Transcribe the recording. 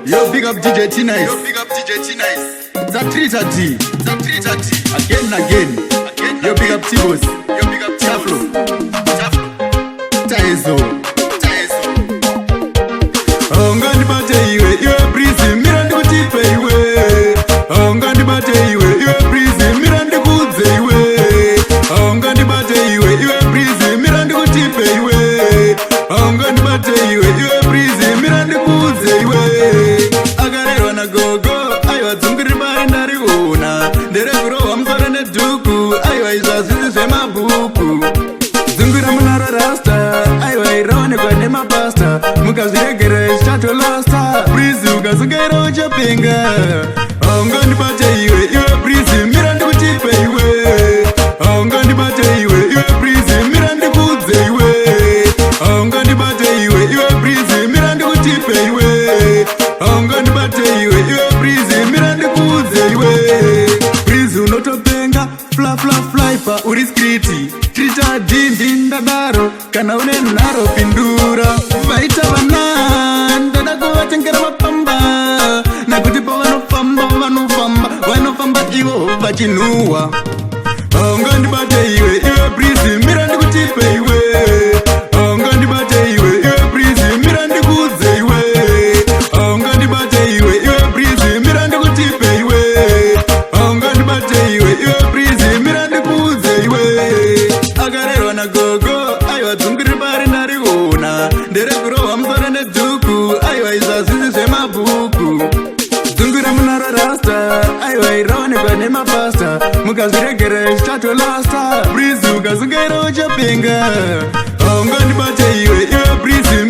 Yo, big up DJ T-Nice. Zatrita T. Again and again. Yo, big up T-Boss. Taflo. Taezo. Ongani bate iwe breezy. Mirandi kutipe iwe. Ongani bate iwe breezy. Mirandi kudze iwe. Ongani bate iwe breezy. Mirandi kutipe iwe. Ongani bate iwe breezy. Mirandi kudze iwe. Agarero na gogo. Aywa zungiri bari ndariona. Ndere kurowa msore neduku. Aywa izazizi sema buku. Zungura munara rasta. Aywa irone kwa nema pasta. Mukaziyegere shato lasta. Breezy ukazungera uchapinga. Ongani bate iwe breezy. Mirandi kutipe iwe. Ongani bate iwe breezy. Mirandi kudze iwe. Ongani bate iwe breezy. Mirandi kutipe iwe. Ongani bate iwe breezy. Mirandi kudze iwe. Breezy unotopenga. Fly pa uri skriti. Trita dindi ndadaro. Kana une naro pindura. Vaita vana. Ndada kuvatengera mapamba. Nakutipa vanofamba ivo vachinuwa. Ongani bate iwe breezy. Mirandi kutipe iwe. Ongani bate iwe breezy. Mirandi kudze iwe. Ongani bate iwe breezy. Mirandi kutipe iwe. Ongani bate iwe breezy. Mirandi kudze iwe. Agarero na gogo. Aywa zungiri bari ndariona. Ndere kurowa msore neduku. Aywa izazizi sema buku. Zungura munara rasta. Aywa irone kwa nema pasta. Mukaziregere shato lasta. Breezy ukazungera uchapinga. Ongani bate iwe breezy.